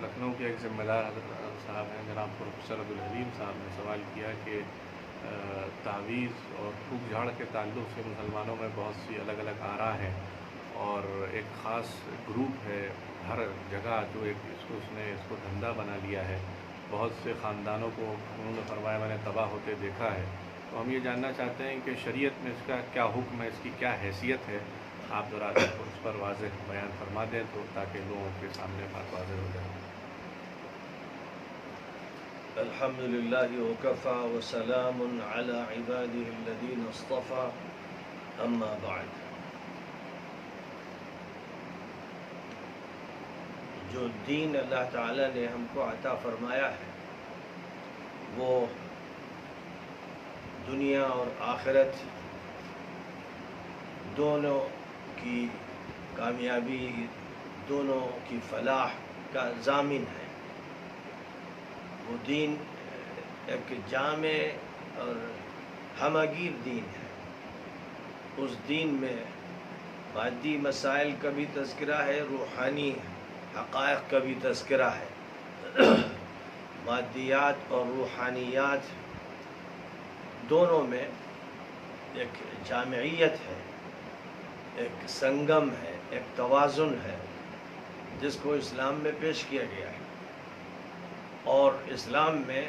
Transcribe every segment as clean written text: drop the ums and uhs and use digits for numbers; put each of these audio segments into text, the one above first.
لکھنؤ کے ایک ذمہ دار صاحب ہیں جناب پروفیسر عبدالحلیم صاحب نے سوال کیا کہ تعویذ اور پھونک جھاڑ کے تعلق سے مسلمانوں میں بہت سی الگ الگ آراء ہیں، اور ایک خاص گروپ ہے ہر جگہ جو اس کو دھندا بنا لیا ہے۔ بہت سے خاندانوں کو انہوں نے فرمایا میں نے تباہ ہوتے دیکھا ہے۔ تو ہم یہ جاننا چاہتے ہیں کہ شریعت میں اس کا کیا حکم ہے، اس کی کیا حیثیت ہے؟ آپ ذرا اس پر واضح بیان فرما دیں تو تاکہ لوگوں کے سامنے بات واضح ہو جائے۔ الحمد للہ وکفی وسلام علی عباده الذین اصطفی، اما بعد۔ جو دین اللہ تعالی نے ہم کو عطا فرمایا ہے وہ دنیا اور آخرت دونوں کی کامیابی، دونوں کی فلاح کا ضامن ہے۔ وہ دین ایک جامع اور ہمگیر دین ہے۔ اس دین میں مادی مسائل کا بھی تذکرہ ہے، روحانی حقائق کا بھی تذکرہ ہے۔ مادیات اور روحانیات دونوں میں ایک جامعیت ہے، ایک سنگم ہے، ایک توازن ہے جس کو اسلام میں پیش کیا گیا ہے۔ اور اسلام میں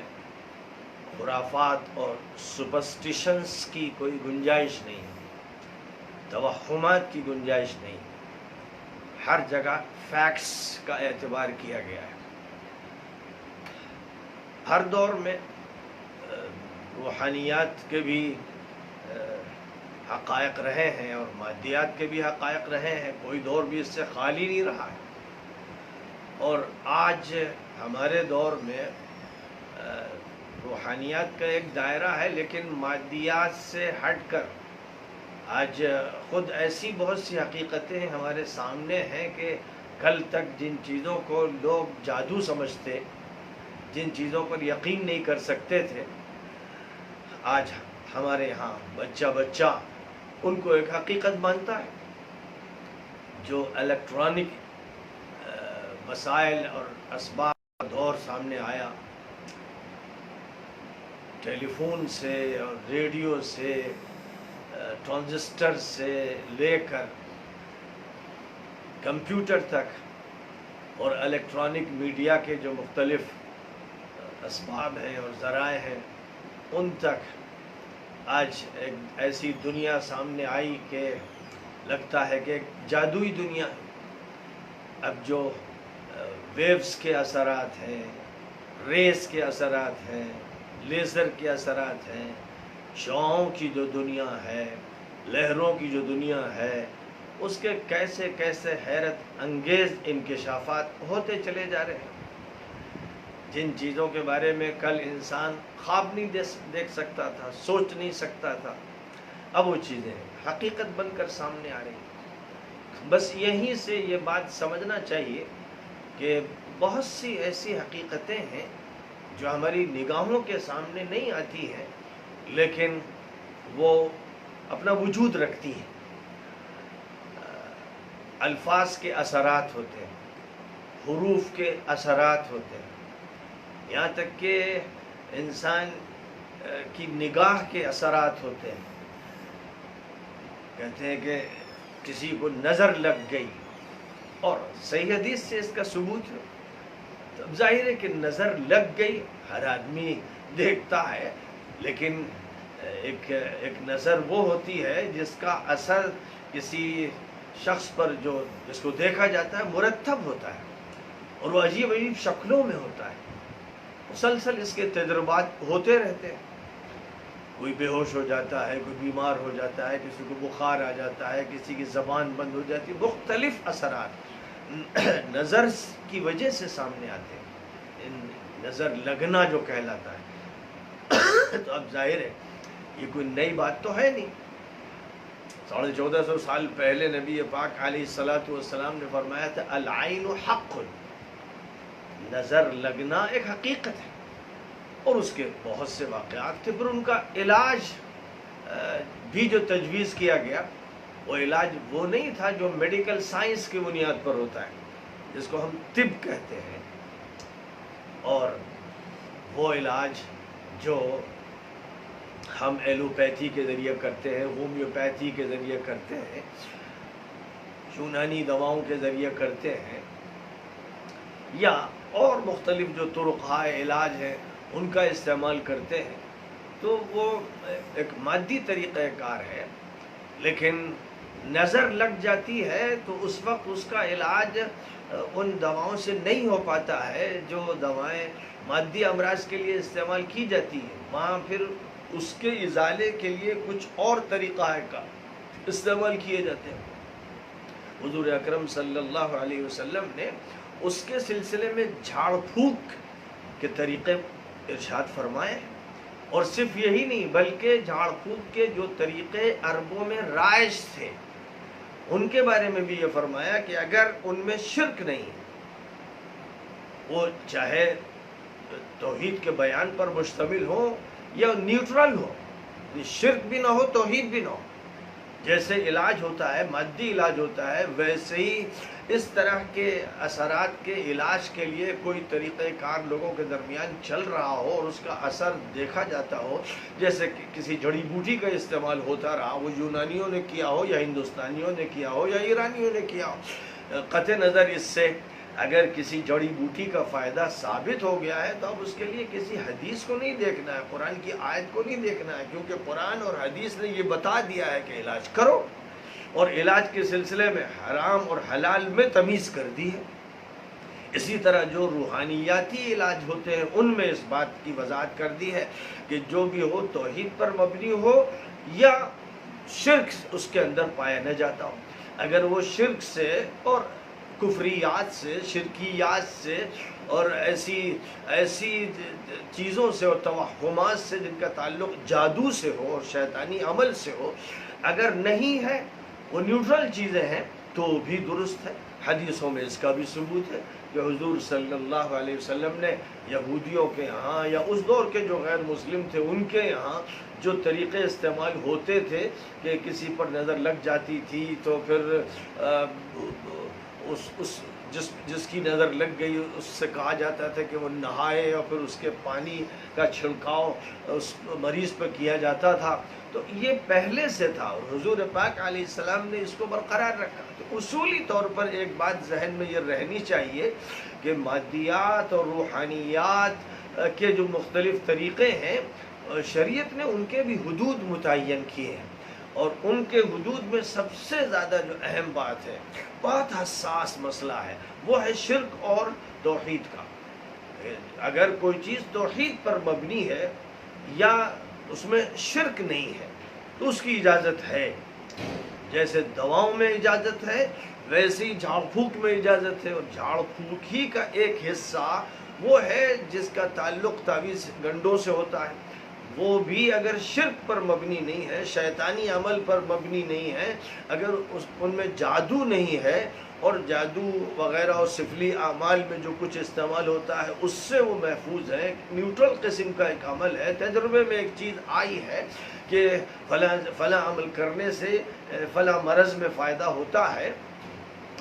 خرافات اور سپرسٹیشنز کی کوئی گنجائش نہیں ہے، توہمات کی گنجائش نہیں ہے۔ ہر جگہ فیکٹس کا اعتبار کیا گیا ہے۔ ہر دور میں روحانیات کے بھی حقائق رہے ہیں اور مادیات کے بھی حقائق رہے ہیں، کوئی دور بھی اس سے خالی نہیں رہا ہے۔ اور آج ہمارے دور میں روحانیات کا ایک دائرہ ہے، لیکن مادیات سے ہٹ کر آج خود ایسی بہت سی حقیقتیں ہمارے سامنے ہیں کہ کل تک جن چیزوں کو لوگ جادو سمجھتے، جن چیزوں پر یقین نہیں کر سکتے تھے، آج ہمارے ہاں بچہ ان کو ایک حقیقت مانتا ہے۔ جو الیکٹرانک وسائل اور اسباب کا دور سامنے آیا، ٹیلی فون سے اور ریڈیو سے، ٹرانزسٹر سے لے کر کمپیوٹر تک، اور الیکٹرانک میڈیا کے جو مختلف اسباب ہیں اور ذرائع ہیں ان تک، آج ایک ایسی دنیا سامنے آئی کہ لگتا ہے کہ ایک جادوئی دنیا ہے۔ اب جو ویوز کے اثرات ہیں، ریز کے اثرات ہیں، لیزر کے اثرات ہیں، شعاعوں کی جو دنیا ہے، لہروں کی جو دنیا ہے، اس کے کیسے کیسے حیرت انگیز انکشافات ہوتے چلے جا رہے ہیں۔ جن چیزوں کے بارے میں کل انسان خواب نہیں دیکھ سکتا تھا، سوچ نہیں سکتا تھا، اب وہ چیزیں حقیقت بن کر سامنے آ رہی ہیں۔ بس یہیں سے یہ بات سمجھنا چاہیے کہ بہت سی ایسی حقیقتیں ہیں جو ہماری نگاہوں کے سامنے نہیں آتی ہیں، لیکن وہ اپنا وجود رکھتی ہیں۔ الفاظ کے اثرات ہوتے ہیں، حروف کے اثرات ہوتے ہیں، یہاں تک کہ انسان کی نگاہ کے اثرات ہوتے ہیں۔ کہتے ہیں کہ کسی کو نظر لگ گئی، اور صحیح حدیث سے اس کا ثبوت ہے۔ تو ظاہر ہے کہ نظر لگ گئی، ہر آدمی دیکھتا ہے، لیکن ایک نظر وہ ہوتی ہے جس کا اثر کسی شخص پر جس کو دیکھا جاتا ہے مرتب ہوتا ہے، اور وہ عجیب عجیب شکلوں میں ہوتا ہے۔ مسلسل اس کے تجربات ہوتے رہتے ہیں۔ کوئی بے ہوش ہو جاتا ہے، کوئی بیمار ہو جاتا ہے، کسی کو بخار آ جاتا ہے، کسی کی زبان بند ہو جاتی ہے، مختلف اثرات نظر کی وجہ سے سامنے آتے ہیں۔ نظر لگنا جو کہلاتا ہے، تو اب ظاہر ہے یہ کوئی نئی بات تو ہے نہیں۔ 1450 سال پہلے نبی پاک علیہ الصلوۃ والسلام نے فرمایا تھا العین حق، نظر لگنا ایک حقیقت ہے، اور اس کے بہت سے واقعات تھے۔ پھر ان کا علاج بھی جو تجویز کیا گیا، وہ علاج وہ نہیں تھا جو میڈیکل سائنس کی بنیاد پر ہوتا ہے، جس کو ہم طب کہتے ہیں، وہ علاج جو ہم ایلوپیتھی کے ذریعے کرتے ہیں، ہومیوپیتھی کے ذریعے کرتے ہیں، یونانی دواؤں کے ذریعے کرتے ہیں، یا اور مختلف جو طرقۂ علاج ہیں ان کا استعمال کرتے ہیں، تو وہ ایک مادی طریقہ کار ہے، لیکن نظر لگ جاتی ہے تو اس وقت اس کا علاج ان دواؤں سے نہیں ہو پاتا ہے جو دوائیں مادی امراض کے لیے استعمال کی جاتی ہیں۔ وہاں پھر اس کے ازالے کے لیے کچھ اور طریقہ کا استعمال کیے جاتے ہیں۔ حضور اکرم صلی اللہ علیہ وسلم نے اس کے سلسلے میں جھاڑ پھونک کے طریقے ارشاد فرمائے ہیں، اور صرف یہی نہیں بلکہ جھاڑ پھونک کے جو طریقے عربوں میں رائج تھے ان کے بارے میں بھی یہ فرمایا کہ اگر ان میں شرک نہیں، وہ چاہے توحید کے بیان پر مشتمل ہو یا نیوٹرل ہو، شرک بھی نہ ہو توحید بھی نہ ہو، جیسے علاج ہوتا ہے مادی علاج ہوتا ہے، ویسے ہی اس طرح کے اثرات کے علاج کے لیے کوئی طریقہ کار لوگوں کے درمیان چل رہا ہو اور اس کا اثر دیکھا جاتا ہو، جیسے کہ کسی جڑی بوٹی کا استعمال ہوتا رہا، وہ یونانیوں نے کیا ہو یا ہندوستانیوں نے کیا ہو یا ایرانیوں نے کیا ہو، قطع نظر اس سے اگر کسی جڑی بوٹی کا فائدہ ثابت ہو گیا ہے تو اب اس کے لیے کسی حدیث کو نہیں دیکھنا ہے، قرآن کی آیت کو نہیں دیکھنا ہے، کیونکہ قرآن اور حدیث نے یہ بتا دیا ہے کہ علاج کرو، اور علاج کے سلسلے میں حرام اور حلال میں تمیز کر دی ہے۔ اسی طرح جو روحانیاتی علاج ہوتے ہیں ان میں اس بات کی وضاحت کر دی ہے کہ جو بھی ہو توحید پر مبنی ہو یا شرک اس کے اندر پایا نہ جاتا ہو۔ اگر وہ شرک سے اور کفریات سے، شرکیات سے اور ایسی چیزوں سے اور توہمات سے جن کا تعلق جادو سے ہو اور شیطانی عمل سے ہو، اگر نہیں ہے، وہ نیوٹرل چیزیں ہیں تو بھی درست ہے۔ حدیثوں میں اس کا بھی ثبوت ہے کہ حضور صلی اللہ علیہ وسلم نے یہودیوں کے ہاں یا اس دور کے جو غیر مسلم تھے ان کے یہاں جو طریقے استعمال ہوتے تھے کہ کسی پر نظر لگ جاتی تھی تو پھر جس کی نظر لگ گئی اس سے کہا جاتا تھا کہ وہ نہائے، اور پھر اس کے پانی کا چھڑکاؤ اس مریض پر کیا جاتا تھا۔ تو یہ پہلے سے تھا اور حضور پاک علیہ السلام نے اس کو برقرار رکھا۔ تو اصولی طور پر ایک بات ذہن میں یہ رہنی چاہیے کہ مادیات اور روحانیات کے جو مختلف طریقے ہیں شریعت نے ان کے بھی حدود متعین کیے ہیں، اور ان کے حدود میں سب سے زیادہ جو اہم بات ہے، بہت حساس مسئلہ ہے، وہ ہے شرک اور توحید کا۔ اگر کوئی چیز توحید پر مبنی ہے یا اس میں شرک نہیں ہے تو اس کی اجازت ہے، جیسے دواؤں میں اجازت ہے ویسے ہی جھاڑ پھونک میں اجازت ہے، اور جھاڑ پھونک ہی کا ایک حصہ وہ ہے جس کا تعلق تعویذ گنڈوں سے ہوتا ہے، وہ بھی اگر شرک پر مبنی نہیں ہے، شیطانی عمل پر مبنی نہیں ہے، اگر ان میں جادو نہیں ہے اور جادو وغیرہ اور سفلی اعمال میں جو کچھ استعمال ہوتا ہے اس سے وہ محفوظ ہے، نیوٹرل قسم کا ایک عمل ہے، تجربے میں ایک چیز آئی ہے کہ فلاں عمل کرنے سے فلاں مرض میں فائدہ ہوتا ہے،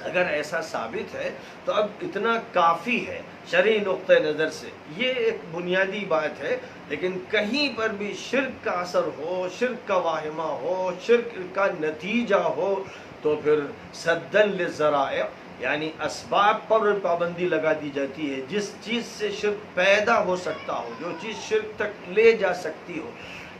اگر ایسا ثابت ہے تو اب اتنا کافی ہے شرعی نقطہ نظر سے، یہ ایک بنیادی بات ہے۔ لیکن کہیں پر بھی شرک کا اثر ہو، شرک کا واہمہ ہو، شرک کا نتیجہ ہو تو پھر سدًا للذرائع، یعنی اسباب پر پابندی لگا دی جاتی ہے۔ جس چیز سے شرک پیدا ہو سکتا ہو، جو چیز شرک تک لے جا سکتی ہو،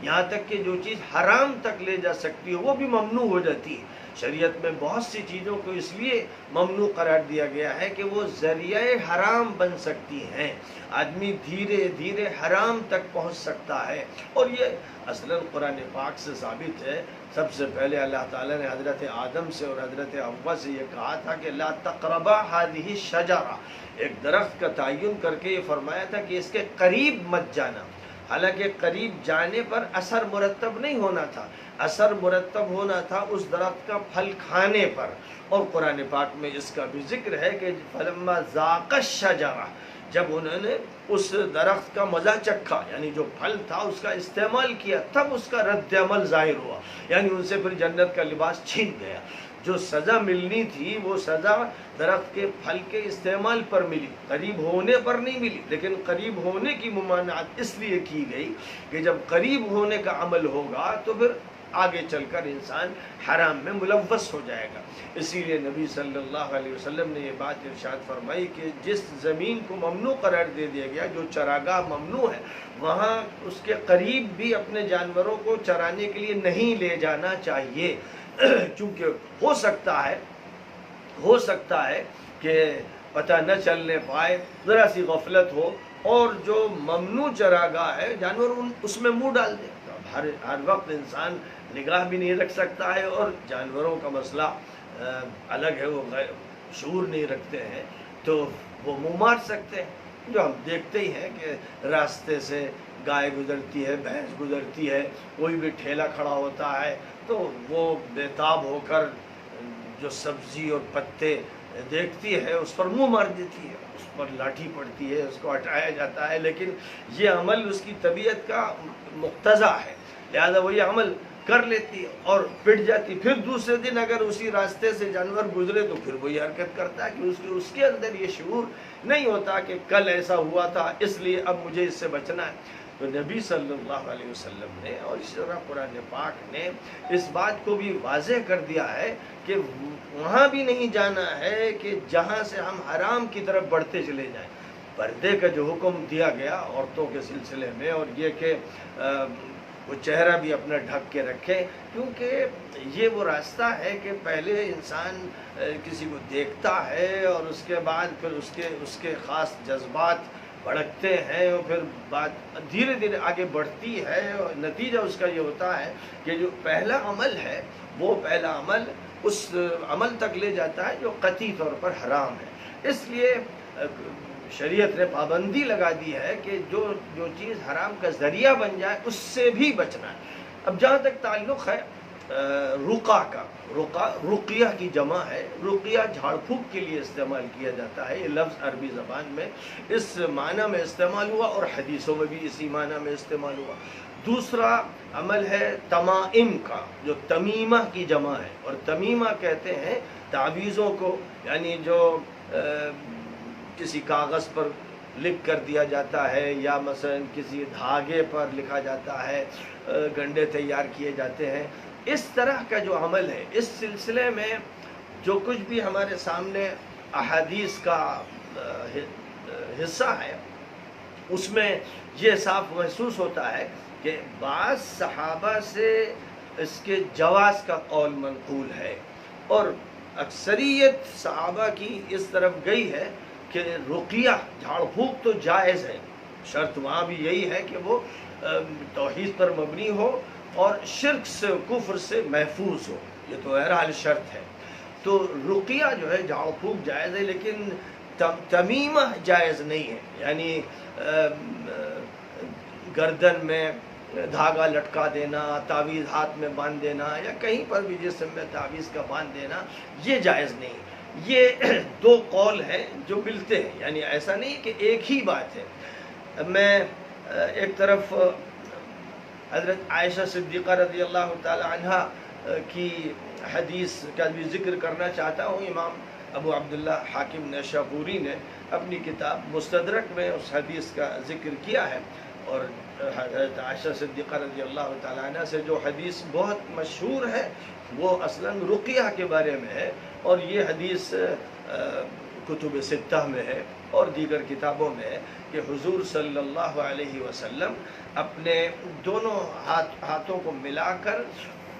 یہاں تک کہ جو چیز حرام تک لے جا سکتی ہو وہ بھی ممنوع ہو جاتی ہے۔ شریعت میں بہت سی چیزوں کو اس لیے ممنوع قرار دیا گیا ہے کہ وہ ذریعہ حرام بن سکتی ہیں، آدمی دھیرے دھیرے حرام تک پہنچ سکتا ہے، اور یہ اصلاً قرآن پاک سے ثابت ہے۔ سب سے پہلے اللہ تعالیٰ نے حضرت آدم سے اور حضرت حوا سے یہ کہا تھا کہ لا تقربا هذه الشجرہ، ایک درخت کا تعین کر کے یہ فرمایا تھا کہ اس کے قریب مت جانا، حالانکہ قریب جانے پر اثر مرتب نہیں ہونا تھا، اثر مرتب ہونا تھا اس درخت کا پھل کھانے پر، اور قرآن پاک میں اس کا بھی ذکر ہے کہ فلما ذاق الشجرہ، جب انہوں نے اس درخت کا مزہ چکھا، یعنی جو پھل تھا اس کا استعمال کیا، تب اس کا رد عمل ظاہر ہوا، یعنی ان سے پھر جنت کا لباس چھین گیا۔ جو سزا ملنی تھی وہ سزا درخت کے پھل کے استعمال پر ملی، قریب ہونے پر نہیں ملی، لیکن قریب ہونے کی ممانعت اس لیے کی گئی کہ جب قریب ہونے کا عمل ہوگا تو پھر آگے چل کر انسان حرام میں ملوث ہو جائے گا۔ اسی لیے نبی صلی اللہ علیہ وسلم نے یہ بات ارشاد فرمائی کہ جس زمین کو ممنوع قرار دے دیا گیا، جو چراگاہ ممنوع ہے، وہاں اس کے قریب بھی اپنے جانوروں کو چرانے کے لیے نہیں لے جانا چاہیے، چونکہ ہو سکتا ہے کہ پتہ نہ چلنے پائے، ذرا سی غفلت ہو اور جو ممنوع چراگاہ ہے جانور اس میں منہ ڈال دے۔ ہر وقت انسان نگاہ بھی نہیں رکھ سکتا ہے، اور جانوروں کا مسئلہ الگ ہے، وہ شعور نہیں رکھتے ہیں تو وہ منہ مار سکتے ہیں۔ جو ہم دیکھتے ہی ہیں کہ راستے سے گائے گزرتی ہے، بھینس گزرتی ہے، کوئی بھی ٹھیلا کھڑا ہوتا ہے تو وہ بےتاب ہو کر جو سبزی اور پتے دیکھتی ہے اس پر منہ مار دیتی ہے، اس پر لاٹھی پڑتی ہے، اس کو ہٹایا جاتا ہے، لیکن یہ عمل اس کی طبیعت کا مقتضا ہے، لہذا وہ یہ عمل کر لیتی ہے اور پٹ جاتی۔ پھر دوسرے دن اگر اسی راستے سے جانور گزرے تو پھر وہی حرکت کرتا ہے کہ اس کے اندر یہ شعور نہیں ہوتا کہ کل ایسا ہوا تھا اس لیے اب مجھے اس سے بچنا ہے۔ تو نبی صلی اللہ علیہ وسلم نے اور اسی طرح قرآن پاک نے اس بات کو بھی واضح کر دیا ہے کہ وہاں بھی نہیں جانا ہے کہ جہاں سے ہم حرام کی طرف بڑھتے چلے جائیں۔ پردے کا جو حکم دیا گیا عورتوں کے سلسلے میں، اور یہ کہ وہ چہرہ بھی اپنا ڈھک کے رکھے، کیونکہ یہ وہ راستہ ہے کہ پہلے انسان کسی کو دیکھتا ہے اور اس کے بعد پھر اس کے خاص جذبات بھڑکتے ہیں، اور پھر بات دھیرے دھیرے آگے بڑھتی ہے، اور نتیجہ اس کا یہ ہوتا ہے کہ جو پہلا عمل ہے وہ پہلا عمل اس عمل تک لے جاتا ہے جو قطعی طور پر حرام ہے۔ اس لیے شریعت نے پابندی لگا دی ہے کہ جو چیز حرام کا ذریعہ بن جائے اس سے بھی بچنا ہے۔ اب جہاں تک تعلق ہے رقیہ کا، رقیہ کی جمع ہے، رقیہ جھاڑ پھونک کے لیے استعمال کیا جاتا ہے، یہ لفظ عربی زبان میں اس معنی میں استعمال ہوا اور حدیثوں میں بھی اسی معنی میں استعمال ہوا۔ دوسرا عمل ہے تمائم کا، جو تمیمہ کی جمع ہے، اور تمیمہ کہتے ہیں تعویذوں کو، یعنی جو کسی کاغذ پر لکھ کر دیا جاتا ہے یا مثلا کسی دھاگے پر لکھا جاتا ہے، گنڈے تیار کیے جاتے ہیں، اس طرح کا جو عمل ہے۔ اس سلسلے میں جو کچھ بھی ہمارے سامنے احادیث کا حصہ ہے اس میں یہ صاف محسوس ہوتا ہے کہ بعض صحابہ سے اس کے جواز کا قول منقول ہے، اور اکثریت صحابہ کی اس طرف گئی ہے کہ رقیہ جھاڑ پھونک تو جائز ہے، شرط وہاں بھی یہی ہے کہ وہ توحید پر مبنی ہو اور شرک سے کفر سے محفوظ ہو، یہ تو بہرحال شرط ہے۔ تو رقیہ جو ہے جھاڑ پھونک جائز ہے، لیکن تمیمہ جائز نہیں ہے، یعنی گردن میں دھاگا لٹکا دینا، تعویذ ہاتھ میں باندھ دینا، یا کہیں پر بھی جسم میں تعویذ کا باندھ دینا، یہ جائز نہیں۔ یہ دو قول ہیں جو ملتے ہیں، یعنی ایسا نہیں کہ ایک ہی بات ہے۔ میں ایک طرف حضرت عائشہ صدیقہ رضی اللہ تعالی عنہ کی حدیث کا بھی ذکر کرنا چاہتا ہوں۔ امام ابو عبداللہ حاکم نیشابوری نے اپنی کتاب مستدرک میں اس حدیث کا ذکر کیا ہے، اور حضرت عائشہ صدیقہ رضی اللہ تعالیٰ عنہ سے جو حدیث بہت مشہور ہے وہ اصلاً رقیہ کے بارے میں ہے، اور یہ حدیث کتب ستہ میں ہے اور دیگر کتابوں میں ہے کہ حضور صلی اللہ علیہ وسلم اپنے دونوں ہاتھوں کو ملا کر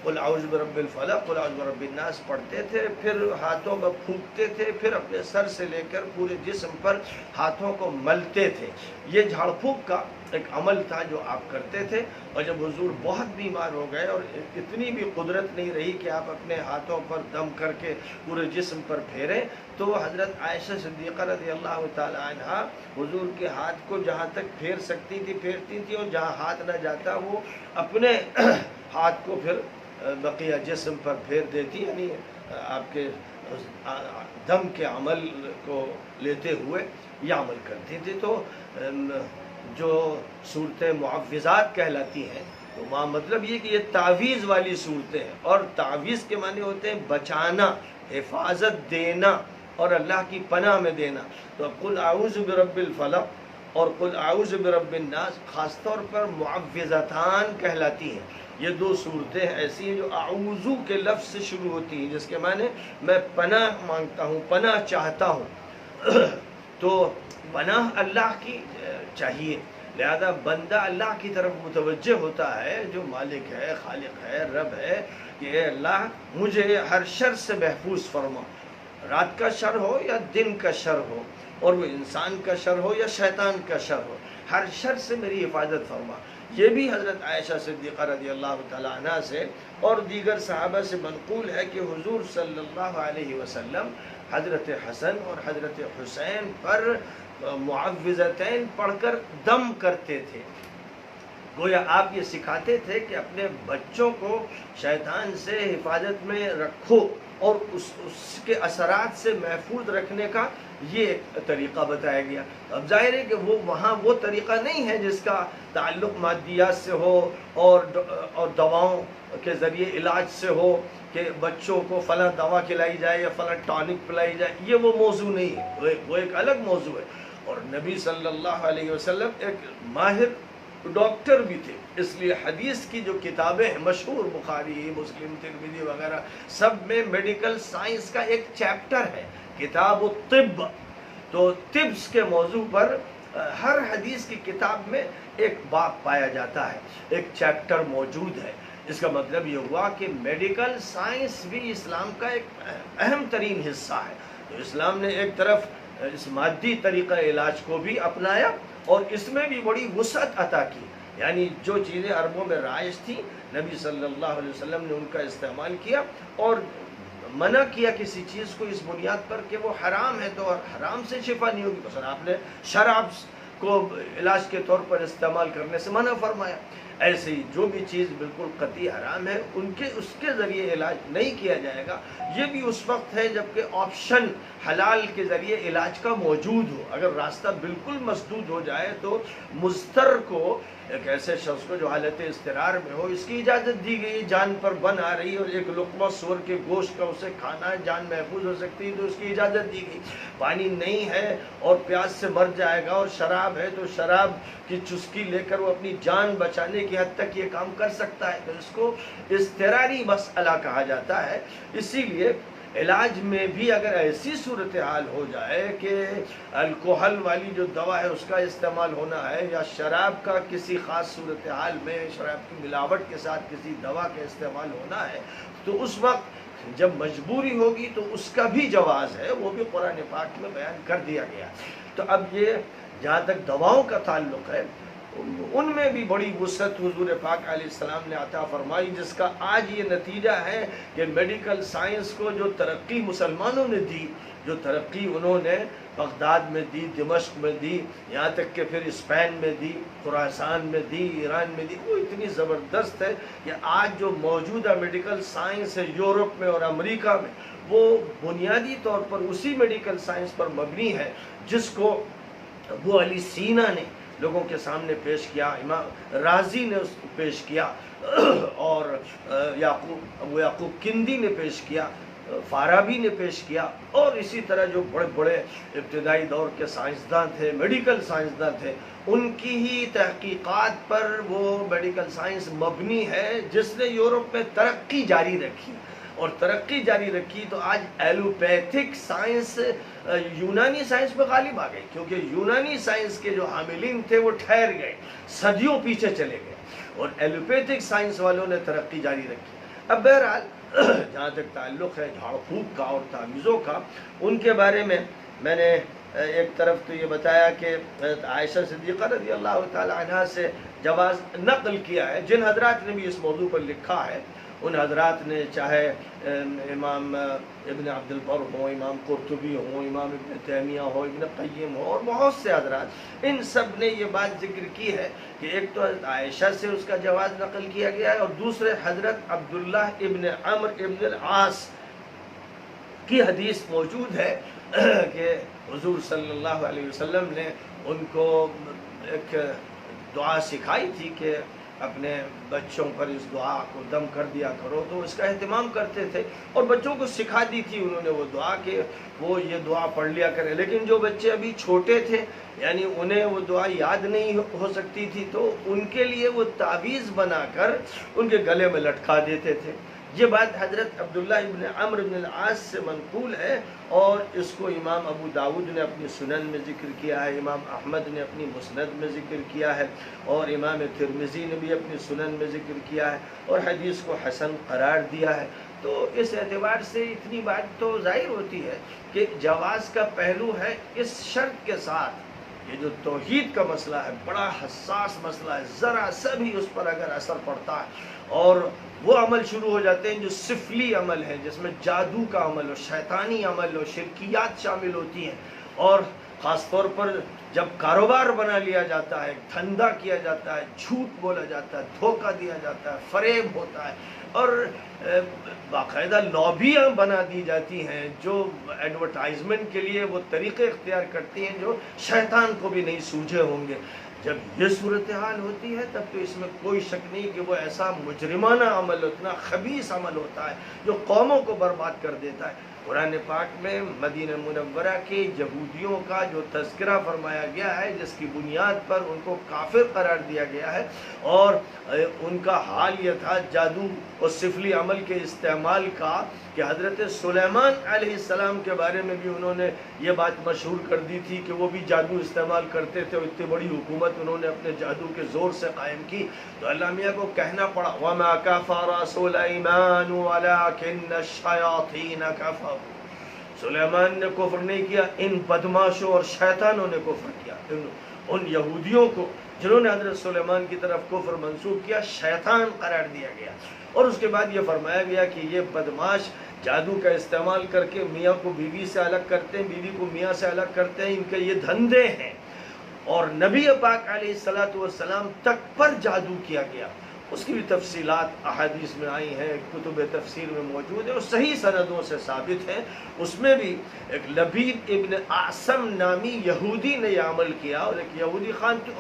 قل اعوذ برب الفلق قل اعوذ برب الناس پڑھتے تھے، پھر ہاتھوں میں پھونکتے تھے، پھر اپنے سر سے لے کر پورے جسم پر ہاتھوں کو ملتے تھے۔ یہ جھاڑ پھونک کا ایک عمل تھا جو آپ کرتے تھے، اور جب حضور بہت بیمار ہو گئے اور اتنی بھی قدرت نہیں رہی کہ آپ اپنے ہاتھوں پر دم کر کے پورے جسم پر پھیریں، تو حضرت عائشہ صدیقہ رضی اللہ تعالی عنہ حضور کے ہاتھ کو جہاں تک پھیر سکتی تھی پھیرتی تھی، اور جہاں ہاتھ نہ جاتا وہ اپنے ہاتھ کو پھر بقیہ جسم پر پھیر دیتی، یعنی آپ کے دم کے عمل کو لیتے ہوئے یہ عمل کرتی تھی۔ تو جو صورتیں معوذات کہلاتی ہیں تو وہاں مطلب یہ کہ یہ تعویذ والی صورتیں ہیں، اور تعویذ کے معنی ہوتے ہیں بچانا، حفاظت دینا اور اللہ کی پناہ میں دینا۔ تو قل اعوذ برب الفلق اور قل اعوذ برب الناس خاص طور پر معوذتان کہلاتی ہیں۔ یہ دو صورتیں ایسی ہیں جو اعوذ کے لفظ سے شروع ہوتی ہیں، جس کے معنی میں پناہ مانگتا ہوں، پناہ چاہتا ہوں۔ تو پناہ اللہ کی چاہیے، لہذا بندہ اللہ کی طرف متوجہ ہوتا ہے جو مالک ہے، خالق ہے، رب ہے، کہ اے اللہ مجھے ہر شر سے محفوظ فرما، رات کا شر ہو یا دن کا شر ہو، اور وہ انسان کا شر ہو یا شیطان کا شر ہو، ہر شر سے میری حفاظت فرما۔ یہ بھی حضرت عائشہ صدیقہ رضی اللہ تعالیٰ عنہ سے اور دیگر صحابہ سے منقول ہے کہ حضور صلی اللہ علیہ وسلم حضرت حسن اور حضرت حسین پر معوذتین پڑھ کر دم کرتے تھے۔ گویا آپ یہ سکھاتے تھے کہ اپنے بچوں کو شیطان سے حفاظت میں رکھو اور اس کے اثرات سے محفوظ رکھنے کا یہ ایک طریقہ بتایا گیا۔ اب ظاہر ہے کہ وہاں وہ طریقہ نہیں ہے جس کا تعلق مادیات سے ہو اور دواؤں کے ذریعے علاج سے ہو کہ بچوں کو فلاں دوا کھلائی جائے یا فلاں ٹانک پلائی جائے، یہ وہ موضوع نہیں ہے، وہ ایک الگ موضوع ہے۔ اور نبی صلی اللہ علیہ وسلم ایک ماہر ڈاکٹر بھی تھے، اس لیے حدیث کی جو کتابیں ہیں مشہور، بخاری، مسلم، ترمذی وغیرہ، سب میں میڈیکل سائنس کا ایک چیپٹر ہے، کتاب الطب۔ تو طب کے موضوع پر ہر حدیث کی کتاب میں ایک باب پایا جاتا ہے، ایک چیپٹر موجود ہے۔ اس کا مطلب یہ ہوا کہ میڈیکل سائنس بھی اسلام کا ایک اہم ترین حصہ ہے۔ تو اسلام نے ایک طرف اس مادی طریقہ علاج کو بھی اپنایا اور اس میں بھی بڑی وسعت عطا کی، یعنی جو چیزیں عربوں میں رائج تھیں نبی صلی اللہ علیہ وسلم نے ان کا استعمال کیا اور منع کیا کسی چیز کو اس بنیاد پر کہ وہ حرام ہے تو حرام سے شفا نہیں ہوگی۔ مثلا آپ نے شراب کو علاج کے طور پر استعمال کرنے سے منع فرمایا، ایسے ہی جو بھی چیز بالکل قطعی حرام ہے اس کے ذریعے علاج نہیں کیا جائے گا۔ یہ بھی اس وقت ہے جبکہ آپشن حلال کے ذریعے علاج کا موجود ہو۔ اگر راستہ بالکل مسدود ہو جائے تو مضطر کو، ایک ایسے شخص کو جو حالت اضطرار میں ہو، اس کی اجازت دی گئی، جان پر بن آ رہی اور ایک لقمہ سور کے گوشت کا اسے کھانا ہے، جان محفوظ ہو سکتی ہے تو اس کی اجازت دی گئی۔ پانی نہیں ہے اور پیاس سے مر جائے گا، اور شراب ہے تو شراب کی چسکی لے کر وہ اپنی جان بچانے کی حد تک یہ کام کر سکتا ہے، تو اس کو اضطراری مسئلہ کہا جاتا ہے۔ اسی لیے علاج میں بھی اگر ایسی صورتحال ہو جائے کہ الکوہل والی جو دوا ہے اس کا استعمال ہونا ہے، یا شراب کا کسی خاص صورتحال میں شراب کی ملاوٹ کے ساتھ کسی دوا کا استعمال ہونا ہے، تو اس وقت جب مجبوری ہوگی تو اس کا بھی جواز ہے، وہ بھی قرآن پاک میں بیان کر دیا گیا۔ تو اب یہ جہاں تک دواؤں کا تعلق ہے، ان میں بھی بڑی وسعت حضور پاک علیہ السلام نے عطا فرمائی، جس کا آج یہ نتیجہ ہے کہ میڈیکل سائنس کو جو ترقی مسلمانوں نے دی، جو ترقی انہوں نے بغداد میں دی، دمشق میں دی، یہاں تک کہ پھر اسپین میں دی، خراسان میں دی، ایران میں دی، وہ اتنی زبردست ہے کہ آج جو موجودہ میڈیکل سائنس ہے یورپ میں اور امریکہ میں، وہ بنیادی طور پر اسی میڈیکل سائنس پر مبنی ہے جس کو ابو علی سینا نے لوگوں کے سامنے پیش کیا، امام رازی نے اس کو پیش کیا، اور ابو یعقوب کندی نے پیش کیا، فارابی نے پیش کیا، اور اسی طرح جو بڑے بڑے ابتدائی دور کے سائنسداں تھے، میڈیکل سائنسداں تھے، ان کی ہی تحقیقات پر وہ میڈیکل سائنس مبنی ہے جس نے یورپ میں ترقی جاری رکھی، اور ترقی جاری رکھی تو آج ایلوپیتھک سائنس یونانی سائنس میں غالب آ گئی، کیونکہ یونانی سائنس کے جو حاملین تھے وہ ٹھہر گئے، صدیوں پیچھے چلے گئے، اور ایلوپیتھک سائنس والوں نے ترقی جاری رکھی۔ اب بہرحال جہاں تک تعلق ہے جھاڑ پھونک کا اور تعویذوں کا، ان کے بارے میں میں نے ایک طرف تو یہ بتایا کہ عائشہ صدیقہ رضی اللہ تعالی عنہ سے جواز نقل کیا ہے۔ جن حضرات نے بھی اس موضوع پر لکھا ہے ان حضرات نے، چاہے امام ابن عبد البر ہوں، امام قرطبی ہوں، امام ابن تیمیہ ہو، ابن قیم ہو، اور بہت سے حضرات، ان سب نے یہ بات ذکر کی ہے کہ ایک تو حضرت عائشہ سے اس کا جواز نقل کیا گیا ہے، اور دوسرے حضرت عبداللہ ابن عمرو ابن العاص کی حدیث موجود ہے کہ حضور صلی اللہ علیہ وسلم نے ان کو ایک دعا سکھائی تھی کہ اپنے بچوں پر اس دعا کو دم کر دیا کرو، تو اس کا اہتمام کرتے تھے اور بچوں کو سکھا دی تھی انہوں نے وہ دعا کہ وہ یہ دعا پڑھ لیا کریں. لیکن جو بچے ابھی چھوٹے تھے یعنی انہیں وہ دعا یاد نہیں ہو سکتی تھی تو ان کے لیے وہ تعویذ بنا کر ان کے گلے میں لٹکا دیتے تھے. یہ بات حضرت عبداللہ ابن عمرو بن العاص سے منقول ہے اور اس کو امام ابو داود نے اپنی سنن میں ذکر کیا ہے، امام احمد نے اپنی مسند میں ذکر کیا ہے اور امام ترمذی نے بھی اپنی سنن میں ذکر کیا ہے اور حدیث کو حسن قرار دیا ہے. تو اس اعتبار سے اتنی بات تو ظاہر ہوتی ہے کہ جواز کا پہلو ہے، اس شرط کے ساتھ یہ جو توحید کا مسئلہ ہے بڑا حساس مسئلہ ہے، ذرا سا بھی اس پر اگر اثر پڑتا ہے اور وہ عمل شروع ہو جاتے ہیں جو سفلی عمل ہے، جس میں جادو کا عمل ہو، شیطانی عمل ہو، شرکیات شامل ہوتی ہیں، اور خاص طور پر جب کاروبار بنا لیا جاتا ہے، دھندا کیا جاتا ہے، جھوٹ بولا جاتا ہے، دھوکہ دیا جاتا ہے، فریب ہوتا ہے اور باقاعدہ لابیاں بنا دی جاتی ہیں جو ایڈورٹائزمنٹ کے لیے وہ طریقے اختیار کرتی ہیں جو شیطان کو بھی نہیں سوجھے ہوں گے. جب یہ صورتحال ہوتی ہے تب تو اس میں کوئی شک نہیں کہ وہ ایسا مجرمانہ عمل، اتنا خبیث عمل ہوتا ہے جو قوموں کو برباد کر دیتا ہے. قرآن پاک میں مدینہ منورہ کے یہودیوں کا جو تذکرہ فرمایا گیا ہے جس کی بنیاد پر ان کو کافر قرار دیا گیا ہے اور ان کا حال یہ تھا جادو اور سفلی عمل کے استعمال کا کہ حضرت سلیمان علیہ السلام کے بارے میں بھی انہوں نے یہ بات مشہور کر دی تھی کہ وہ بھی جادو استعمال کرتے تھے اور اتنی بڑی حکومت انہوں نے اپنے جادو کے زور سے قائم کی. تو اللہ میاں کو کہنا پڑا وَمَا كَفَرَ سُلَيْمَانُ وَلَكِنَّ الشَّيَاطِينَ كَفَرُوا. سلیمان نے کفر نہیں کیا، ان بدماشوں اور شیطانوں نے کفر کیا. ان یہودیوں کو جنہوں نے حضرت سلیمان کی طرف کفر منسوب کیا شیطان قرار دیا گیا. اور اس کے بعد یہ فرمایا گیا کہ یہ بدماش جادو کا استعمال کر کے میاں کو بیوی سے الگ کرتے ہیں، بیوی کو میاں سے الگ کرتے ہیں، ان کے یہ دھندے ہیں. اور نبی پاک علیہ السلام تک پر جادو کیا گیا. اس کی بھی تفصیلات احادیث میں آئی ہیں، کتب تفسیر میں موجود ہیں اور صحیح سندوں سے ثابت ہیں. اس میں بھی ایک لبید ابن اعصم نامی یہودی نے یہ عمل کیا اور ایک یہودی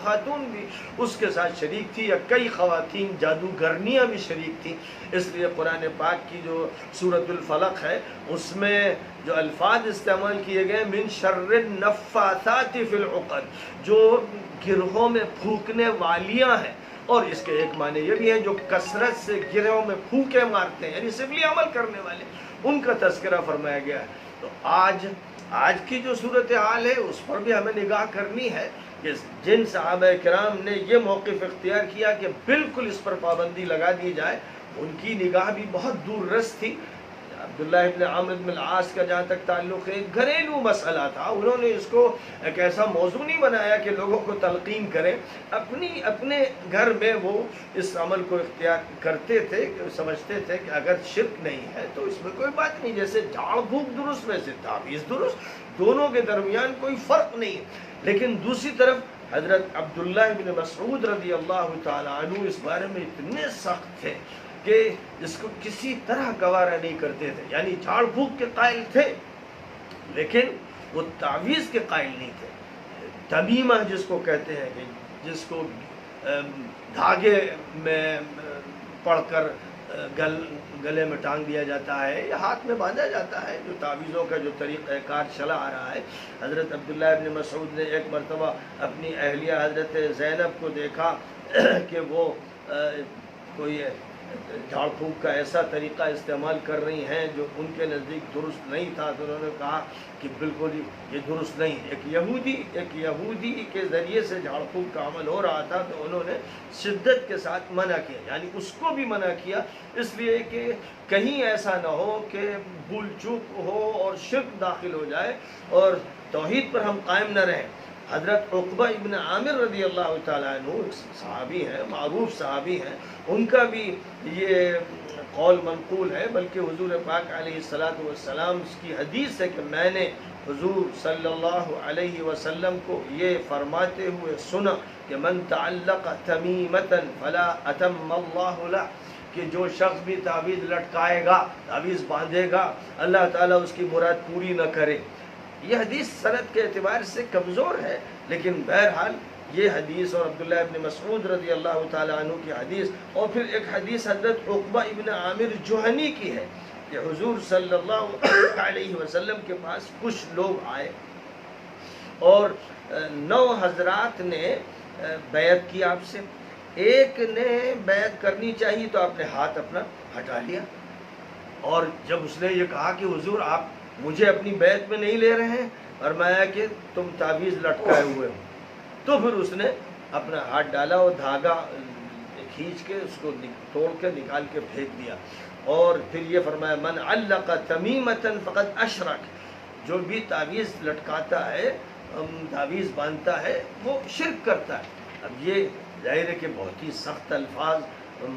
خاتون بھی اس کے ساتھ شریک تھی، یا کئی خواتین جادوگرنیاں بھی شریک تھیں. اس لیے قرآن پاک کی جو سورۃ الفلق ہے اس میں جو الفاظ استعمال کیے گئے من شر النفاثات فی العقد، جو گرہوں میں پھونکنے والیاں ہیں، اور اس کے ایک معنی یہ بھی ہے جو کثرت سے گرہوں میں پھونکے مارتے ہیں یعنی سفلی عمل کرنے والے، ان کا تذکرہ فرمایا گیا ہے. تو آج کی جو صورتحال ہے اس پر بھی ہمیں نگاہ کرنی ہے کہ جن صحابہ کرام نے یہ موقف اختیار کیا کہ بالکل اس پر پابندی لگا دی جائے، ان کی نگاہ بھی بہت دور رس تھی. عبداللہ ابن عمرو بن العاص کا جہاں تک تعلق ہے گھریلو مسئلہ تھا، انہوں نے اس کو ایک ایسا موضوع نہیں بنایا کہ لوگوں کو تلقین کریں، اپنے گھر میں وہ اس عمل کو اختیار کرتے تھے، سمجھتے تھے کہ اگر شرک نہیں ہے تو اس میں کوئی بات نہیں، جیسے جھاڑ پھونک درست ویسے تعویذ درست، دونوں کے درمیان کوئی فرق نہیں ہے. لیکن دوسری طرف حضرت عبداللہ ابن مسعود رضی اللہ تعالیٰ عنہ اس بارے میں اتنے سخت تھے کہ اس کو کسی طرح گوارا نہیں کرتے تھے. یعنی جھاڑ پھونک کے قائل تھے لیکن وہ تعویذ کے قائل نہیں تھے. تمیمہ جس کو کہتے ہیں کہ جس کو دھاگے میں پڑھ کر گلے میں ٹانگ دیا جاتا ہے یا ہاتھ میں باندھا جاتا ہے، جو تعویذوں کا جو طریقہ کار چلا آ رہا ہے. حضرت عبداللہ ابن مسعود نے ایک مرتبہ اپنی اہلیہ حضرت زینب کو دیکھا کہ وہ کوئی جھاڑ پھونک کا ایسا طریقہ استعمال کر رہی ہیں جو ان کے نزدیک درست نہیں تھا. تو انہوں نے کہا کہ بالکل یہ درست نہیں. ایک یہودی کے ذریعے سے جھاڑ پھونک کا عمل ہو رہا تھا تو انہوں نے شدت کے ساتھ منع کیا، یعنی اس کو بھی منع کیا اس لیے کہ کہیں ایسا نہ ہو کہ بھول چوک ہو اور شرک داخل ہو جائے اور توحید پر ہم قائم نہ رہیں. حضرت عقبہ ابن عامر رضی اللہ تعالیٰ عنہ صحابی ہیں، معروف صحابی ہیں، ان کا بھی یہ قول منقول ہے، بلکہ حضور پاک علیہ السلام کی حدیث ہے کہ میں نے حضور صلی اللہ علیہ وسلم کو یہ فرماتے ہوئے سنا کہ من تعلق تمیمتا فلا اتم اللہ لہ، کہ جو شخص بھی تعویذ لٹکائے گا، تعویذ باندھے گا، اللہ تعالیٰ اس کی مراد پوری نہ کرے. یہ حدیث سند کے اعتبار سے کمزور ہے لیکن بہرحال یہ حدیث اور عبداللہ ابن مسعود رضی اللہ تعالیٰ عنہ کی حدیث، اور پھر ایک حدیث حضرت عقبہ ابن عامر جوہنی کی ہے کہ حضور صلی اللہ علیہ وسلم کے پاس کچھ لوگ آئے اور 9 حضرات نے بیعت کی آپ سے. ایک نے بیعت کرنی چاہیے تو آپ نے ہاتھ اپنا ہٹا لیا، اور جب اس نے یہ کہا کہ حضور آپ مجھے اپنی بیعت میں نہیں لے رہے ہیں، فرمایا کہ تم تعویذ لٹکائے ہوئے ہو. تو پھر اس نے اپنا ہاتھ ڈالا اور دھاگا کھینچ کے اس کو توڑ کے نکال کے پھینک دیا، اور پھر یہ فرمایا من علق تمیمۃ فقد اشرک، جو بھی تعویذ لٹکاتا ہے، تعویذ باندھتا ہے، وہ شرک کرتا ہے. اب یہ ظاہر ہے کہ بہت ہی سخت الفاظ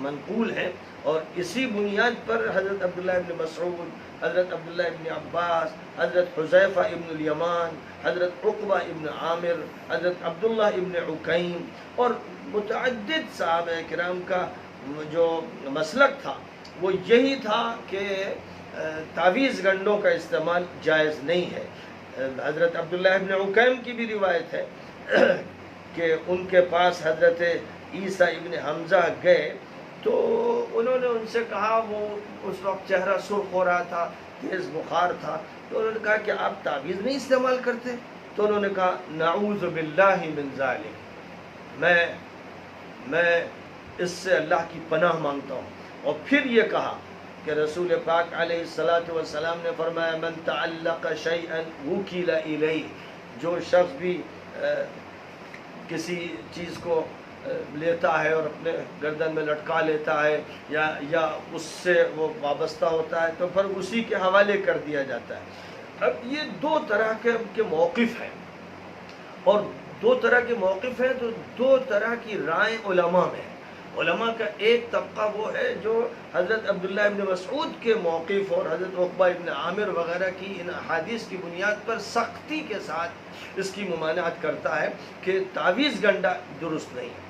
منقول ہیں، اور اسی بنیاد پر حضرت عبداللہ ابن مسعود، حضرت عبداللہ ابن عباس، حضرت حذیفہ ابن الیمان، حضرت عقبہ ابن عامر، حضرت عبداللہ ابن عکیم اور متعدد صحابہ کرام کا جو مسلک تھا وہ یہی تھا کہ تعویذ گنڈوں کا استعمال جائز نہیں ہے. حضرت عبداللہ ابن عکیم کی بھی روایت ہے کہ ان کے پاس حضرت عیسیٰ ابن حمزہ گئے تو انہوں نے ان سے کہا، وہ اس وقت چہرہ سرخ ہو رہا تھا، تیز بخار تھا، تو انہوں نے کہا کہ آپ تعویذ نہیں استعمال کرتے؟ تو انہوں نے کہا نعوذ باللہ من ذالک، میں اس سے اللہ کی پناہ مانگتا ہوں. اور پھر یہ کہا کہ رسول پاک علیہ الصلاۃ والسلام نے فرمایا من تعلق شیئا وکل الیہ، جو شخص بھی کسی چیز کو لیتا ہے اور اپنے گردن میں لٹکا لیتا ہے یا اس سے وہ وابستہ ہوتا ہے تو پھر اسی کے حوالے کر دیا جاتا ہے. اب یہ 2 طرح کے موقف ہیں، اور 2 طرح کے موقف ہیں تو 2 طرح کی رائے علماء میں ہے. علماء کا ایک طبقہ وہ ہے جو حضرت عبداللہ ابن مسعود کے موقف اور حضرت عقبہ ابن عامر وغیرہ کی ان احادیث کی بنیاد پر سختی کے ساتھ اس کی ممانعت کرتا ہے کہ تعویذ گنڈا درست نہیں ہے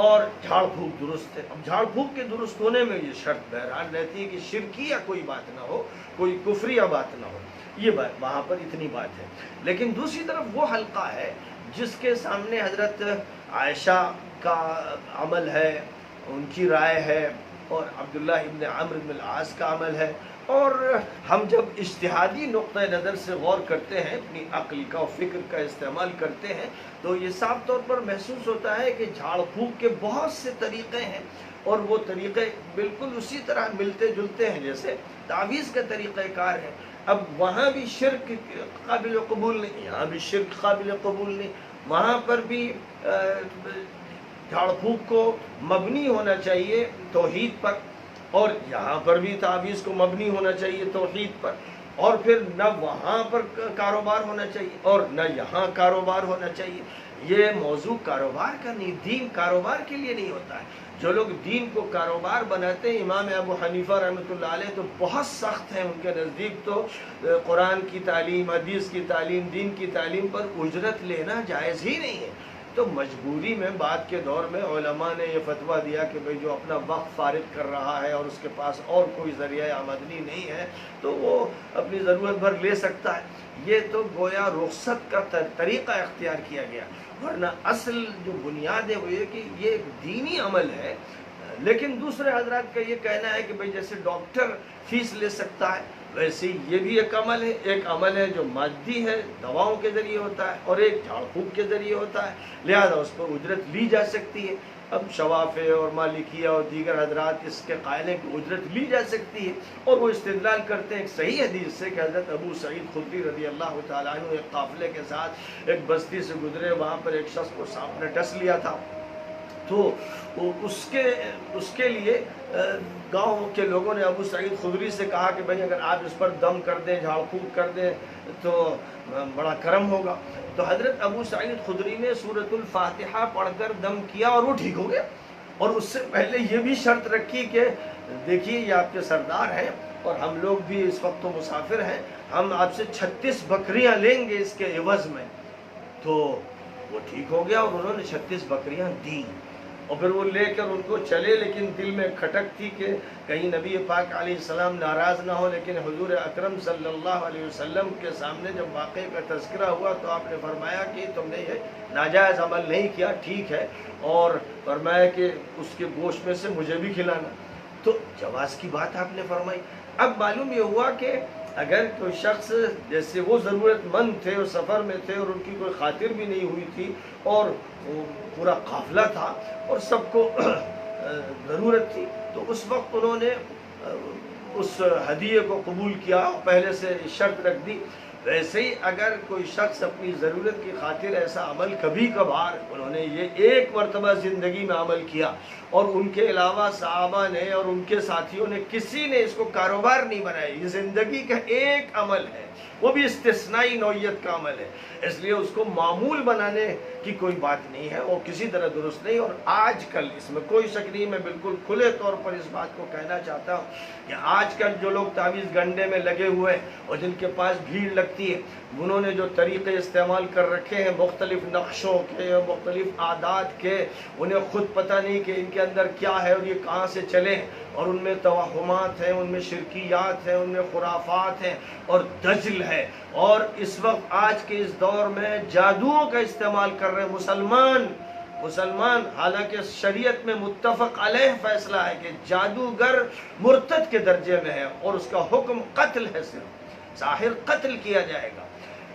اور جھاڑ پھونک درست ہے. اب جھاڑ پھونک کے درست ہونے میں یہ شرط بہرحال رہتی ہے کہ شرکیہ کوئی بات نہ ہو، کوئی کفریہ بات نہ ہو، یہ بات وہاں پر اتنی بات ہے. لیکن دوسری طرف وہ حلقہ ہے جس کے سامنے حضرت عائشہ کا عمل ہے، ان کی رائے ہے، اور عبداللہ ابن عمرو بن العاص کا عمل ہے. اور ہم جب اجتہادی نقطہ نظر سے غور کرتے ہیں، اپنی عقل کا اور فکر کا استعمال کرتے ہیں، تو یہ صاف طور پر محسوس ہوتا ہے کہ جھاڑ پھونک کے بہت سے طریقے ہیں، اور وہ طریقے بالکل اسی طرح ملتے جلتے ہیں جیسے تعویذ کا طریقہ کار ہے. اب وہاں بھی شرک قابل قبول نہیں، یہاں بھی شرک قابل قبول نہیں. وہاں پر بھی جھاڑ پھونک کو مبنی ہونا چاہیے توحید پر، اور یہاں پر بھی تعویذ کو مبنی ہونا چاہیے توحید پر. اور پھر نہ وہاں پر کاروبار ہونا چاہیے اور نہ یہاں کاروبار ہونا چاہیے. یہ موضوع کاروبار کا نہیں، دین کاروبار کے لیے نہیں ہوتا ہے. جو لوگ دین کو کاروبار بناتے ہیں، امام ابو حنیفہ رحمۃ اللہ علیہ تو بہت سخت ہیں. ان کے نزدیک تو قرآن کی تعلیم، حدیث کی تعلیم، دین کی تعلیم پر اجرت لینا جائز ہی نہیں ہے. تو مجبوری میں بعد کے دور میں علماء نے یہ فتویٰ دیا کہ بھئی جو اپنا وقت فارغ کر رہا ہے اور اس کے پاس اور کوئی ذریعہ آمدنی نہیں ہے تو وہ اپنی ضرورت بھر لے سکتا ہے. یہ تو گویا رخصت کا طریقہ اختیار کیا گیا، ورنہ اصل جو بنیاد ہے وہ یہ کہ یہ ایک دینی عمل ہے. لیکن دوسرے حضرات کا یہ کہنا ہے کہ بھئی جیسے ڈاکٹر فیس لے سکتا ہے ویسے یہ بھی ایک عمل ہے. ایک عمل ہے جو مادی ہے، دواؤں کے ذریعے ہوتا ہے، اور ایک جھاڑ پھونک کے ذریعے ہوتا ہے، لہذا اس پر اجرت لی جا سکتی ہے. اب شوافع اور مالکیہ اور دیگر حضرات اس کے قائل ہیں کہ اجرت لی جا سکتی ہے، اور وہ استدلال کرتے ہیں ایک صحیح حدیث سے کہ حضرت ابو سعید خدری رضی اللہ تعالیٰ عنہ ایک قافلے کے ساتھ ایک بستی سے گزرے، وہاں پر ایک شخص کو سانپ نے ڈس لیا تھا. تو اس کے لیے گاؤں کے لوگوں نے ابو سعید خدری سے کہا کہ بھئی اگر آپ اس پر دم کر دیں، جھاڑ پھونک کر دیں تو بڑا کرم ہوگا. تو حضرت ابو سعید خدری نے سورۃ الفاتحہ پڑھ کر دم کیا اور وہ ٹھیک ہو گیا. اور اس سے پہلے یہ بھی شرط رکھی کہ دیکھیے یہ آپ کے سردار ہیں اور ہم لوگ بھی اس وقت تو مسافر ہیں، ہم آپ سے 36 بکریاں لیں گے اس کے عوض میں. تو وہ ٹھیک ہو گیا اور انہوں نے 36 بکریاں دی. اور پھر وہ لے کر ان کو چلے، لیکن دل میں کھٹک تھی کہ کہیں نبی پاک علیہ السلام ناراض نہ ہو۔ لیکن حضور اکرم صلی اللہ علیہ وسلم کے سامنے جب واقعے کا تذکرہ ہوا تو آپ نے فرمایا کہ تم نے یہ ناجائز عمل نہیں کیا، ٹھیک ہے، اور فرمایا کہ اس کے گوشت میں سے مجھے بھی کھلانا۔ تو جواز کی بات آپ نے فرمائی۔ اب معلوم یہ ہوا کہ اگر کوئی شخص، جیسے وہ ضرورت مند تھے اور سفر میں تھے اور ان کی کوئی خاطر بھی نہیں ہوئی تھی اور پورا قافلہ تھا اور سب کو ضرورت تھی، تو اس وقت انہوں نے اس ہدیے کو قبول کیا، پہلے سے شرط رکھ دی۔ ویسے ہی اگر کوئی شخص اپنی ضرورت کی خاطر ایسا عمل کبھی کبھار، انہوں نے یہ ایک مرتبہ زندگی میں عمل کیا اور ان کے علاوہ صحابہ نے اور ان کے ساتھیوں نے کسی نے اس کو کاروبار نہیں بنایا، یہ زندگی کا ایک عمل ہے، وہ بھی استثنائی نوعیت کا عمل ہے، اس لیے اس کو معمول بنانے کی کوئی بات نہیں ہے، وہ کسی طرح درست نہیں۔ اور آج کل اس میں کوئی شک نہیں، میں بالکل کھلے طور پر اس بات کو کہنا چاہتا ہوں کہ آج کل جو لوگ تعویذ گنڈے میں لگے ہوئے ہیں اور جن کے پاس بھیڑ لگتی ہے، انہوں نے جو طریقے استعمال کر رکھے ہیں مختلف نقشوں کے اور مختلف عادات کے، انہیں خود پتہ نہیں کہ ان کے اندر کیا ہے اور یہ کہاں سے چلے، اور ان میں توہمات ہیں، ان میں شرکیات ہیں، ان میں خرافات ہیں اور دجل ہے، اور اس وقت آج کے اس دور میں جادوؤں کا استعمال کر رہے مسلمان، حالانکہ شریعت میں متفق علیہ فیصلہ ہے کہ جادوگر مرتد کے درجے میں ہے اور اس کا حکم قتل ہے، صرف ساحر قتل کیا جائے گا۔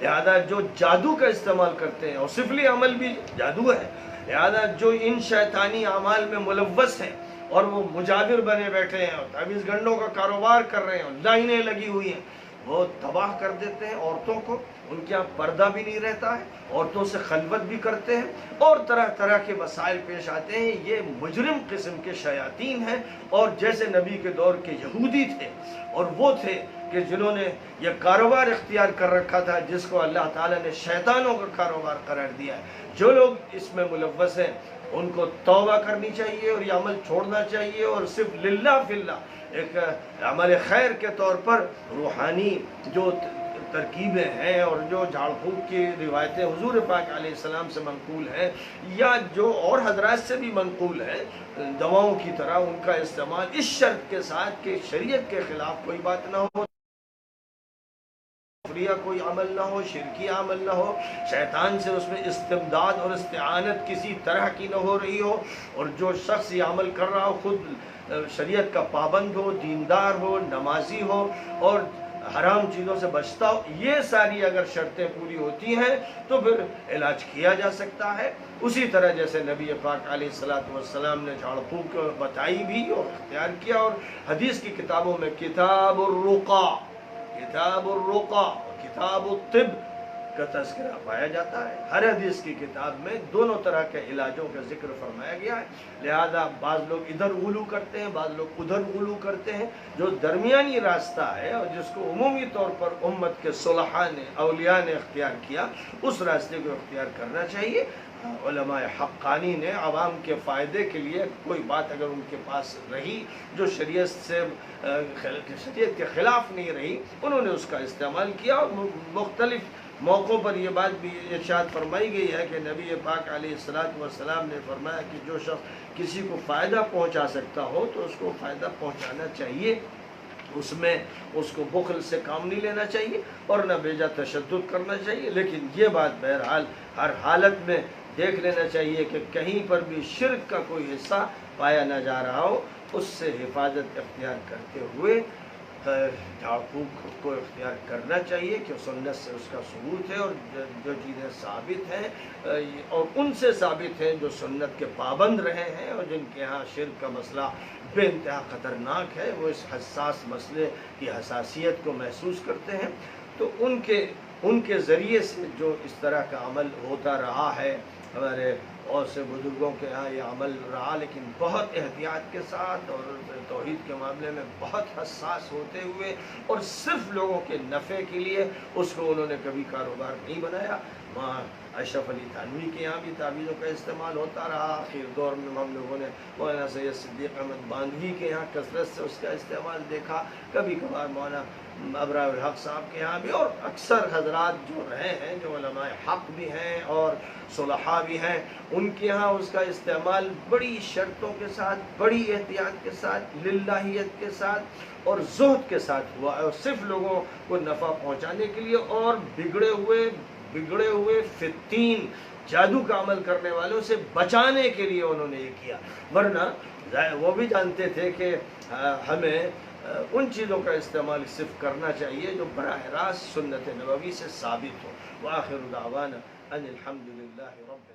لہذا جو جادو کا استعمال کرتے ہیں، اور سفلی عمل بھی جادو ہے، لہذا جو ان شیطانی اعمال میں ملوث ہیں اور وہ مجاور بنے بیٹھے ہیں اور تعویذ گنڈوں کا کاروبار کر رہے ہیں اور لائنیں لگی ہوئی ہیں، وہ تباہ کر دیتے ہیں عورتوں کو، ان کے یہاں پردہ بھی نہیں رہتا ہے، عورتوں سے خلوت بھی کرتے ہیں اور طرح طرح کے مسائل پیش آتے ہیں۔ یہ مجرم قسم کے شیاطین ہیں، اور جیسے نبی کے دور کے یہودی تھے اور وہ تھے کہ جنہوں نے یہ کاروبار اختیار کر رکھا تھا جس کو اللہ تعالیٰ نے شیطانوں کا کاروبار قرار دیا ہے۔ جو لوگ اس میں ملوث ہیں ان کو توبہ کرنی چاہیے اور یہ عمل چھوڑنا چاہیے، اور صرف للہ فی اللہ ایک عمل خیر کے طور پر روحانی جو ترکیبیں ہیں اور جو جھاڑ پھونک کی روایتیں حضور پاک علیہ السلام سے منقول ہیں یا جو اور حضرات سے بھی منقول ہیں دواؤں کی طرح، ان کا استعمال اس شرط کے ساتھ کہ شریعت کے خلاف کوئی بات نہ ہو، کوئی عمل نہ ہو، شرکی عمل نہ ہو، شیطان سے اس میں استمداد اور استعانت کسی طرح کی نہ ہو رہی ہو، اور جو شخص یہ عمل کر رہا ہو خود شریعت کا پابند ہو، دیندار ہو، نمازی ہو اور حرام چیزوں سے بچتا ہو، یہ ساری اگر شرطیں پوری ہوتی ہیں تو پھر علاج کیا جا سکتا ہے۔ اسی طرح جیسے نبی پاک علیہ السلام نے جھاڑ پھونک بتائی بھی اور اختیار کیا، اور حدیث کی کتابوں میں کتاب الرقا، کتاب الطب کا تذکرہ پایا جاتا ہے۔ ہر حدیث کی کتاب میں دونوں طرح کے علاجوں کا ذکر فرمایا گیا ہے، لہذا بعض لوگ ادھر غلو کرتے ہیں، بعض لوگ ادھر غلو کرتے ہیں۔ جو درمیانی راستہ ہے اور جس کو عمومی طور پر امت کے صلحاء نے، اولیاء نے اختیار کیا، اس راستے کو اختیار کرنا چاہیے۔ علماء حقانی نے عوام کے فائدے کے لیے کوئی بات اگر ان کے پاس رہی جو شریعت کے خلاف نہیں رہی، انہوں نے اس کا استعمال کیا، اور مختلف موقعوں پر یہ بات بھی ارشاد فرمائی گئی ہے کہ نبی پاک علیہ السلام نے فرمایا کہ جو شخص کسی کو فائدہ پہنچا سکتا ہو تو اس کو فائدہ پہنچانا چاہیے، اس میں اس کو بخل سے کام نہیں لینا چاہیے اور نہ بیجا تشدد کرنا چاہیے۔ لیکن یہ بات بہرحال ہر حالت میں دیکھ لینا چاہیے کہ کہیں پر بھی شرک کا کوئی حصہ پایا نہ جا رہا ہو، اس سے حفاظت اختیار کرتے ہوئے جھاڑ پھونک کو اختیار کرنا چاہیے کہ سنت سے اس کا ثبوت ہے، اور جو چیزیں ثابت ہیں اور ان سے ثابت ہیں جو سنت کے پابند رہے ہیں اور جن کے ہاں شرک کا مسئلہ بے انتہا خطرناک ہے، وہ اس حساس مسئلے کی حساسیت کو محسوس کرتے ہیں، تو ان کے ذریعے سے جو اس طرح کا عمل ہوتا رہا ہے، ہمارے اور سے بزرگوں کے ہاں یہ عمل رہا، لیکن بہت احتیاط کے ساتھ اور توحید کے معاملے میں بہت حساس ہوتے ہوئے اور صرف لوگوں کے نفع کے لیے اس کو انہوں نے کبھی کاروبار نہیں بنایا۔ اشرف علی تھانوی کے یہاں بھی تعویذوں کا استعمال ہوتا رہا. آخر دور میں ہم لوگوں نے مولانا سید صدیق احمد باندھوی کے یہاں کثرت سے اس کا استعمال دیکھا. کبھی کبھار مولانا ابرار الحق صاحب کے یہاں بھی، اور اکثر حضرات جو رہے ہیں جو علماء حق بھی ہیں اور صلحاء بھی ہیں، ان کے یہاں اس کا استعمال بڑی شرطوں کے ساتھ، بڑی احتیاط کے ساتھ، للہیت کے ساتھ اور زہد کے ساتھ ہوا ہے، اور صرف لوگوں کو نفع پہنچانے کے لیے اور بگڑے ہوئے فتین جادو کا عمل کرنے والوں سے بچانے کے لیے انہوں نے یہ کیا. ورنہ وہ بھی جانتے تھے کہ ہمیں ان چیزوں کا استعمال صرف کرنا چاہیے جو براہ راست سنت نبوی سے ثابت ہو. وآخر دعوانا ان الحمد للہ رب